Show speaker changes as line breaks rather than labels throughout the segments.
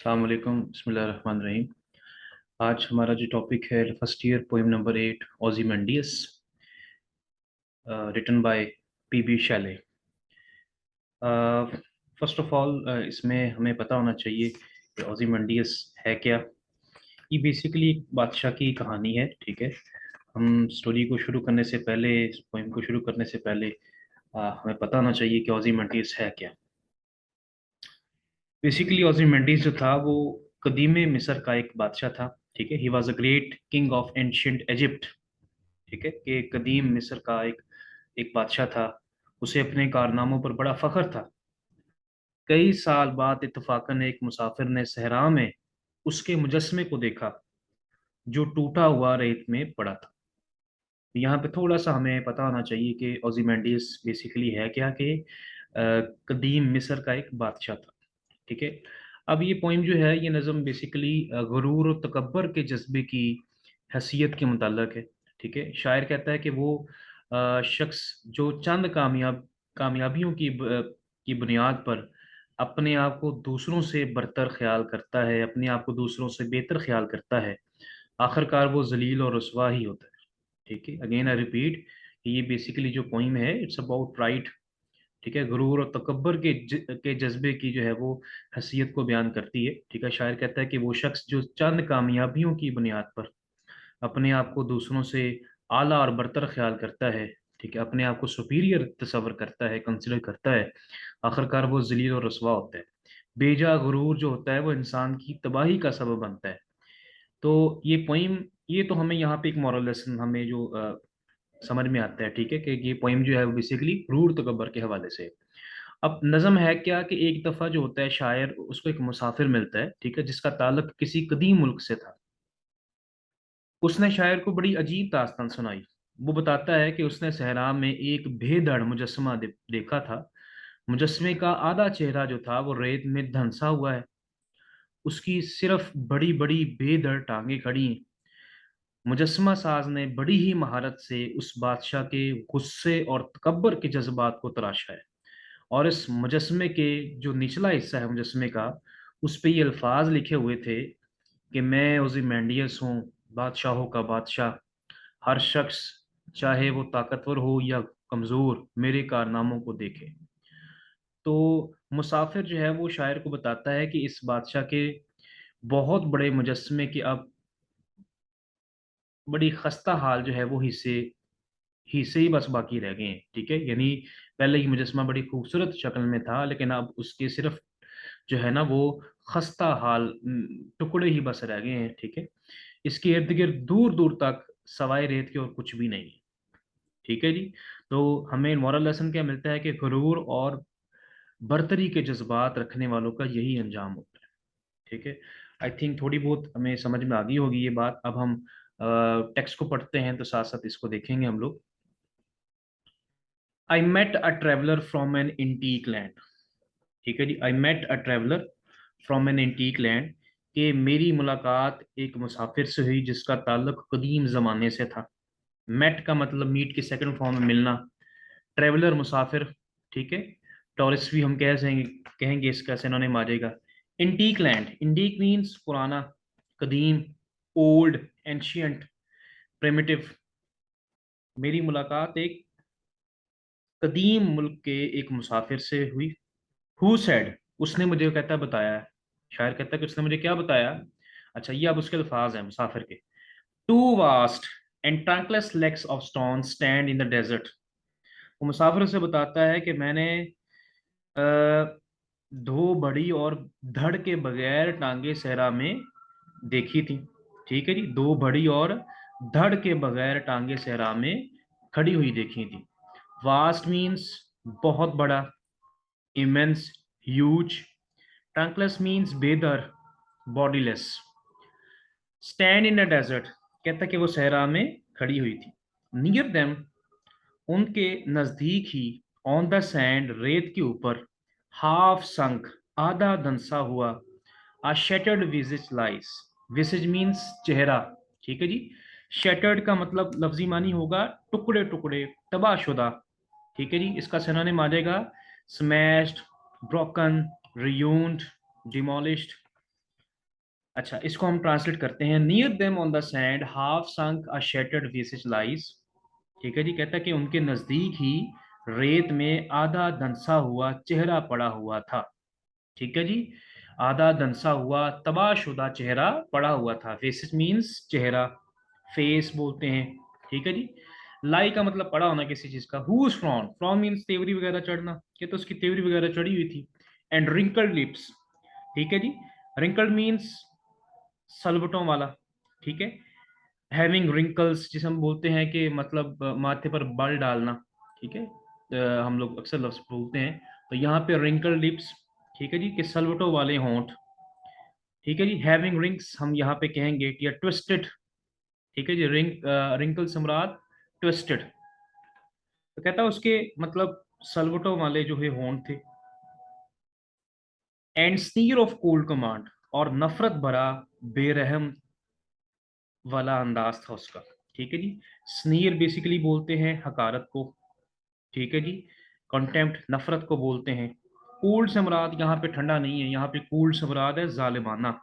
अस्सलाम वालेकुम बिस्मिल्लाहिर्रहमानिर्रहीम। आज हमारा जो टॉपिक है फर्स्ट ईयर पोएम नंबर 8 ओzymandias, written by P B Shelley. First of all इसमें हमें पता होना चाहिए कि ओzymandias है क्या। ये बेसिकली एक बादशाह की कहानी है, ठीक है। हम स्टोरी को शुरू करने से पहले, इस पोएम को शुरू करने से पहले हमें पता होना चाहिए कि ओzymandias है क्या। बेसिकली ओzymandias जो था वो कदीम मिस्र का एक बादशाह था, ठीक है। He was a great king of ancient Egypt, ठीक है। कि कदीम मिस्र का एक एक बादशाह था। उसे अपने कारनामों पर बड़ा फख्र था। कई साल बाद इत्तफाकन एक मुसाफिर ने सहरा में उसके मुजस्मे को देखा जो टूटा हुआ रेत में पड़ा था। यहाँ पे थोड़ा सा हमें पता होना चाहिए कि ओzymandias बेसिकली है क्या, कि कदीम मिस्र का एक बादशाह था, ठीक है। अब ये पोइम जो है, ये नज़म बेसिकली गुरूर और तकब्बर के जज्बे की हैसियत के मुताल्लिक है, ठीक है। शायर कहता है कि वो शख्स जो चंद कामयाबियों की बुनियाद पर अपने आप को दूसरों से बरतर ख्याल करता है, अपने आप को दूसरों से बेहतर ख्याल करता है, आखिरकार वो जलील और रुसवा ही होता है, ठीक है। अगेन आई रिपीट, ये बेसिकली जो पोइम है इट्स अबाउट प्राइड, ठीक है। गुरूर और तकब्बर के जज्बे की जो है वो हैसियत को बयान करती है, ठीक है। शायर कहता है कि वो शख्स जो चंद कामयाबियों की बुनियाद पर अपने आप को दूसरों से आला और बरतर ख्याल करता है, ठीक है, अपने आप को सुपीरियर तस्वर करता है, कंसिडर करता है, आखिरकार वो जलील और रसवा होता है। बेजा गुरूर जो होता है वो इंसान की तबाही का सबब बनता है। तो ये पोइम, ये तो हमें यहाँ पे एक मॉरल लेसन हमें जो समझ में आता है, ठीक है, कि ये पोइम जो है वो बेसिकली क्रूर तकब्बर के हवाले से है। अब नज़म है क्या कि एक दफ़ा जो होता है, शायर उसको एक मुसाफिर मिलता है, ठीक है, जिसका ताल्लुक किसी कदीम मुल्क से था। उसने शायर को बड़ी अजीब दास्तान सुनाई। वो बताता है कि उसने सहरा में एक बेधड़ मुजस्समा देखा था। मुजस्समे का आधा चेहरा जो था वो रेत में धंसा हुआ है। उसकी सिर्फ बड़ी बड़ी बेधड़ टांगे खड़ी हैं। मुजस्समा साज ने बड़ी ही महारत से उस बादशाह के गुस्से और तकब्बर के जज्बात को तराशा है। और इस मुजस्मे के जो निचला हिस्सा है मुजस्मे का, उस पे ये अल्फाज लिखे हुए थे कि मैं ओzymandias हूँ, बादशाहों का बादशाह। हर शख्स, चाहे वो ताकतवर हो या कमजोर, मेरे कारनामों को देखे। तो मुसाफिर जो है वो शायर को बताता है कि इस बादशाह के बहुत बड़े मुजस्मे के अब बड़ी खस्ता हाल जो है वो हिस्से हिस्से ही बस बाकी रह गए हैं, ठीक है। यानी पहले ये मुजस्मा बड़ी खूबसूरत शक्ल में था, लेकिन अब उसके सिर्फ जो है ना वो खस्ता हाल टुकड़े ही बस रह गए हैं, ठीक है। इसके इर्द गिर्द दूर दूर तक सवाए रेत के और कुछ भी नहीं है, ठीक है जी। तो हमें मॉरल लेसन क्या मिलता है कि गुरूर और बर्तरी के जज्बात रखने वालों का यही अंजाम होता है, ठीक है। आई थिंक थोड़ी बहुत हमें समझ में आ गई होगी ये बात। अब हम टेक्स्ट को पढ़ते हैं तो साथ साथ इसको देखेंगे हम लोग। I met a traveller from an antique land, ठीक है जी। I met a traveller from an antique land, कि मेरी मुलाकात एक मुसाफिर से हुई जिसका ताल्लुक कदीम जमाने से था। मेट का मतलब मीट की सेकंड फॉर्म में मिलना। ट्रेवलर मुसाफिर, ठीक है। टूरिस्ट भी हम कहेंगे इसका सिनोनिम आ जाएगा। एंटीक लैंड, इंटीक मीन्स पुराना, कदीम, ओल्ड, एंशियंट, प्रिमिटिव। मेरी मुलाकात एक कदीम मुल्क के एक मुसाफिर से हुई। हु सेड, उसने मुझे कहता बताया है। शायर कहता है कि उसने मुझे क्या बताया। अच्छा, ये अब उसके अल्फाज हैं मुसाफिर के। Two vast and trunkless legs of stone stand in the desert. वो मुसाफिर से बताता है कि मैंने अ, दो बड़ी और धड़ के बगैर टांगे सहरा में देखी थी, ठीक है जी। दो बड़ी और धड़ के बगैर टांगे सहरा में खड़ी हुई देखी थी। वास्ट मीन्स बहुत बड़ा, इमेंस, ह्यूज। ट्रंकलेस मीन्स बेदर, bodiless. Stand in a desert, कहता कि वो सहरा में खड़ी हुई थी। नियर देम, उनके नजदीक ही, ऑन द सैंड, रेत के ऊपर, हाफ संक, आधा धंसा हुआ, आ शेटर्ड विजिज लाइस। विजिज मीन्स चेहरा, ठीक है जी। शेटर्ड का मतलब लफ्जी मानी होगा टुकड़े टुकड़े, तबाहशुदा, ठीक है जी। इसका सिनोनिम आ जाएगा स्मैश्ड, ब्रोकन, रियून्ड, डिमोलिश्ड। अच्छा, इसको हम ट्रांसलेट करते हैं। Near them on the sand half sunk a shattered visage lies. ठीक है जी, कहता है कि उनके नजदीक ही रेत में आधा धंसा हुआ चेहरा पड़ा हुआ था। ठीक है जी, आधा धंसा हुआ तबाहशुदा चेहरा पड़ा हुआ था। फेसिस मीन्स चेहरा, फेस बोलते हैं। ठीक है जी, लाई का मतलब पड़ा होना किसी चीज का। Whose frown, frown means Tewari वगैरह चढ़ना, कि तो उसकी तेवरी वगैरह चढ़ी हुई थी। And wrinkled lips. ठीक है जी, रिंकल्ड मीन्स सलवटों वाला। ठीक है, हैविंग रिंकल्स जिसे हम बोलते हैं कि मतलब माथे पर बाल डालना। ठीक है, हम लोग अक्सर लफ्ज बोलते हैं। तो यहाँ पे रिंकल लिप्स। ठीक है जी, कि सलवटों वाले होंठ। ठीक है जी, हैविंग रिंग्स हम यहाँ पे कहेंगे कि ट्विस्टेड। ठीक है जी, रिंकल सम्राट ट्विस्टेड। तो कहता है उसके मतलब सलवटों वाले जो है होंठ थे। And sneer of cold command, और नफरत भरा बेरहम वाला अंदाज था उसका। ठीक है जी, स्नीर बेसिकली बोलते हैं हकारत को। ठीक है जी, कंटेम्प्ट नफरत को बोलते हैं। कूल्ड से मुराद यहाँ पे ठंडा नहीं है, यहाँ पे कूल्ड से मुराद है जालिमाना।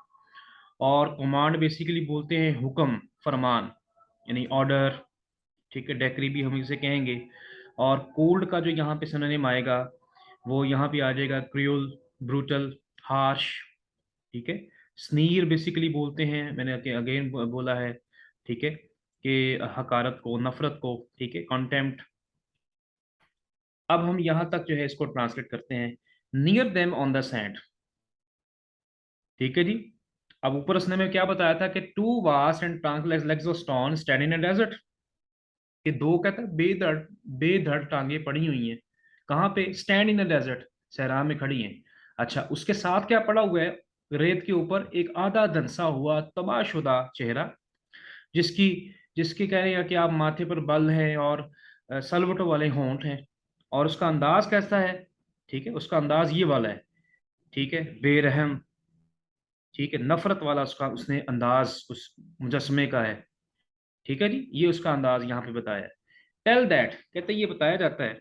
और कमांड बेसिकली बोलते हैं हुक्म, फरमान, यानी ऑर्डर। ठीक है, डेक्री भी हम इसे कहेंगे। और कोल्ड का जो यहाँ पे सिनोनिम आएगा वो यहाँ पे आ जाएगा क्रियोल, ब्रूटल, हार्श। ठीक है, स्नीर बेसिकली बोलते हैं, मैंने अगेन बोला है। ठीक है, कि हकारत को, नफरत को। ठीक है, कॉन्टेम्प्ट। अब हम यहां तक जो है इसको ट्रांसलेट करते हैं। Near them on the sand. ठीक है जी, अब ऊपर उसने में क्या बताया था कि two vast and trunk legs of stone standing in desert. कि दो कहता है बेधड़, बेधड़ टांगे पड़ी हुई हैं। कहाँ पे? स्टैंड इन द डेजर्ट, सहरा में खड़ी हैं। अच्छा, उसके साथ क्या पड़ा हुआ है? रेत के ऊपर एक आधा धंसा हुआ तबाहशुदा चेहरा, जिसकी जिसकी कह रहे हैं कि आप माथे पर बल है और सलवटों वाले होंठ हैं। और उसका अंदाज कैसा है? ठीक है, उसका अंदाज ये वाला है। ठीक है, बेरहम। ठीक है, नफरत वाला उसका उसने अंदाज उस मुजस्मे का है। ठीक है जी, ये उसका अंदाज यहाँ पे बताया है। टेल दैट, कहते हैं ये बताया जाता है,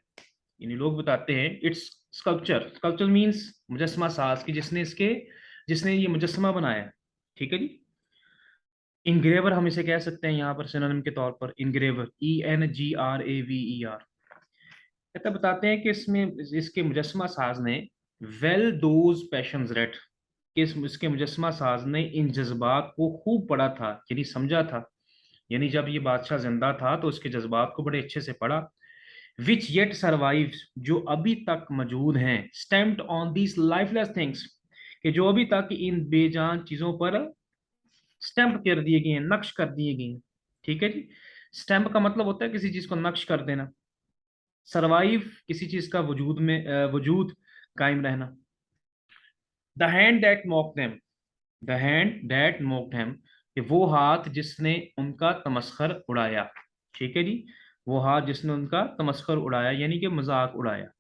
यानी लोग बताते हैं। इट्स स्कल्पचर, स्कल्पचर मीन्स मुजस्मा साज की, जिसने ये मुजस्मा बनाया है। ठीक है जी, इंग्रेवर हम इसे कह सकते हैं यहाँ पर सिनोनिम के तौर पर, इंग्रेवर, ENGRAVER। कहते बताते हैं कि इसमें इसके मुजस्मा साज ने वेल दोज पैशंस रेट, कि इसके मुजस्मा साज ने इन जज्बात को खूब पढ़ा था, यानी समझा था। यानी जब ये बादशाह जिंदा था तो उसके जज्बात को बड़े अच्छे से पढ़ा। विच येट सर्वाइव, जो अभी तक मौजूद हैं। Stamped on these lifeless things, कि जो अभी तक इन बेजान चीजों पर स्टैम्प कर दिए गए हैं, नक्श कर दिए गए हैं। ठीक है जी, स्टैम्प का मतलब होता है किसी चीज को नक्श कर देना। सरवाइव, किसी चीज का वजूद में वजूद कायम रहना। The hand that mock them, the hand that mocked him, कि वो हाथ जिसने उनका तमस्खर उड़ाया। ठीक है जी, वो हाथ जिसने उनका तमस्खर उड़ाया, यानी कि मजाक उड़ाया।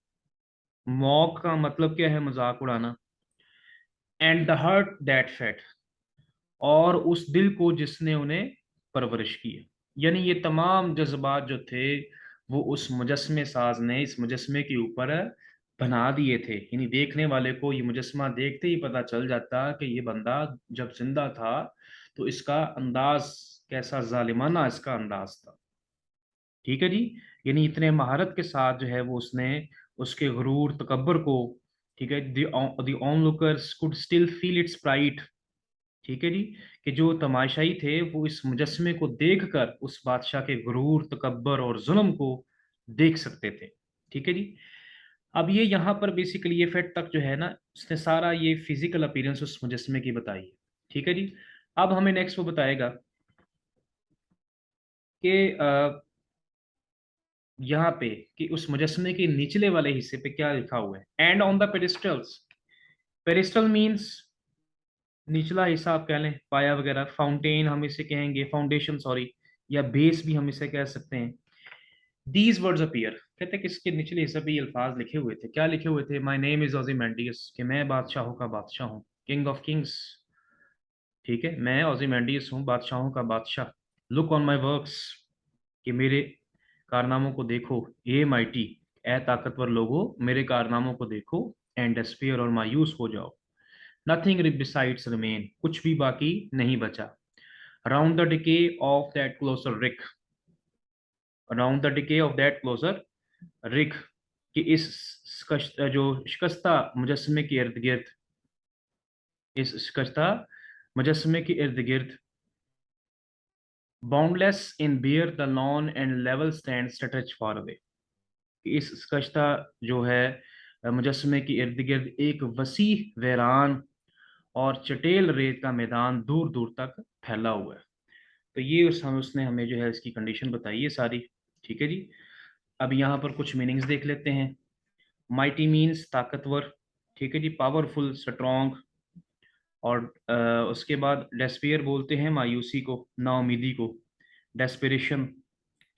मॉक का मतलब क्या है? मजाक उड़ाना। And the heart that fed, और उस दिल को जिसने उन्हें परवरिश की है। यानी ये तमाम जज्बात जो थे वो उस मुजस्मे साज ने इस मुजस्मे के ऊपर बना दिए थे। यानी देखने वाले को ये मुजस्मा देखते ही पता चल जाता कि ये बंदा जब जिंदा था तो इसका अंदाज कैसा जालिमाना इसका अंदाज था। ठीक है जी, यानी इतने महारत के साथ जो है वो उसने उसके गुरूर तकब्बर को। ठीक है, the onlookers could still feel its pride. ठीक है जी, कि जो तमाशाई थे वो इस मुजस्मे को देखकर उस बादशाह के गुरूर, तकब्बर और जुल्म को देख सकते थे। ठीक है जी, अब ये यहाँ पर बेसिकली ये फेट तक जो है ना, उसने सारा ये फिजिकल अपीयरेंस उस मुजस्मे की बताई है। ठीक है जी, अब हमें नेक्स्ट वो बताएगा कि यहाँ पे कि उस मुजस्मे के निचले वाले हिस्से पे क्या लिखा हुआ है। And on the pedestals, pedestal means निचला हिस्सा आप कह लें, पाया वगैरह। फाउंटेन हम इसे कहेंगे, फाउंडेशन सॉरी, या बेस भी हम इसे कह सकते हैं। दीज वर्ड्स अपीयर, कहते हैं कि इसके निचले हिस्से पे ये अल्फाज लिखे हुए थे। क्या लिखे हुए थे? माई नेम इज ओzymandias, कि मैं बादशाहों का बादशाह हूँ, किंग ऑफ किंग्स। ठीक है, मैं ओzymandias हूँ, बादशाहों का बादशाह। लुक ऑन माई वर्क्स, कि मेरे कारनामों को देखो। ए माइटी, ए ताकतवर लोगों, मेरे कारनामों को देखो। एंड डिस्पेयर, और मायूस हो जाओ। नथिंग बिसाइड्स रिमेन, कुछ भी बाकी नहीं बचा। Around the decay of that colossal wreck, around the decay of that colossal wreck, कि इस जो शिकस्ता मुजस्मे के इर्द गिर्द, इस शिकस्ता मुजस्मे के इर्द गिर्द, boundless in bear the lawn and level stand stretch far away, इस शिकस्ता जो है मुजस्मे के इर्द गिर्द एक वसी वैरान और चटेल रेत का मैदान दूर दूर तक फैला हुआ है। तो ये उसने हमें जो है इसकी कंडीशन बताई है सारी। ठीक है जी। अब यहाँ पर कुछ मीनिंग्स देख लेते हैं। माइटी मीन्स ताकतवर, ठीक है जी, पावरफुल, स्ट्रॉन्ग। और उसके बाद डेस्पेयर बोलते हैं मायूसी को, नाउमीदी को, डेस्पिरेशन,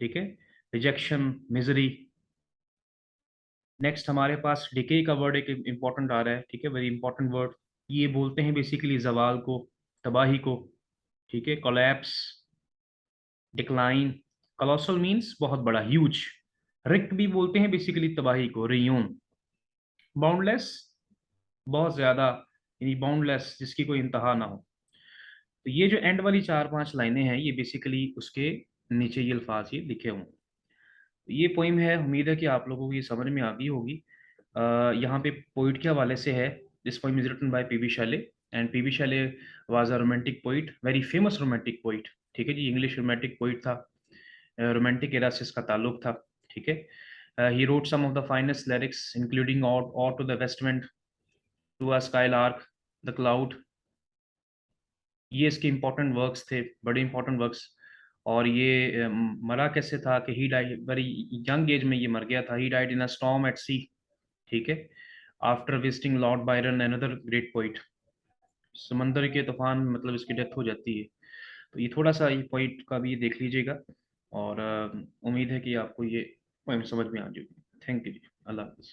ठीक है, रिजेक्शन, मिजरी। नेक्स्ट हमारे पास डिके का वर्ड एक इंपॉर्टेंट आ रहा है, ठीक है, वेरी इंपॉर्टेंट वर्ड। ये बोलते हैं बेसिकली जवाल को, तबाही को, ठीक है, कोलैप्स, डिक्लाइन। कॉलोसल मीन्स बहुत बड़ा, ह्यूज। रिक्त भी बोलते हैं बेसिकली तबाही को, रियून। बाउंडलेस, बहुत ज्यादा, यानी बाउंडलेस, जिसकी कोई इंतहा ना हो। तो ये जो एंड वाली चार पांच लाइनें हैं, ये बेसिकली उसके नीचे ये अल्फाज ये लिखे हुए हैं। तो ये पोइम है, उम्मीद है कि आप लोगों को ये समझ में आ गई होगी। यहाँ पे पोइट के हवाले से है। This poem is written by P B Shelley, and P B Shelley was a romantic poet, very famous romantic poet. ठीक है जी, इंग्लिश रोमांटिक पोइट था, रोमांटिक एरा से इसका ताल्लुक था। ठीक है। He wrote some of the finest lyrics including और to the west wind, to a skylark, the cloud. ये इसके इंपॉर्टेंट वर्क्स थे, बड़े इंपॉर्टेंट वर्क्स। और ये मरा कैसे था कि he died very young age में, ये मर गया था। He died in a storm at sea, ठीक है, after visiting Lord Byron, another great poet. समंदर के तूफान में मतलब इसकी डेथ हो जाती है। तो ये थोड़ा सा ये पॉइंट का भी देख लीजिएगा। और उम्मीद है कि आपको ये पॉइंट समझ में आ जाएगी। थैंक यू जी, अल्लाह हाफिज़।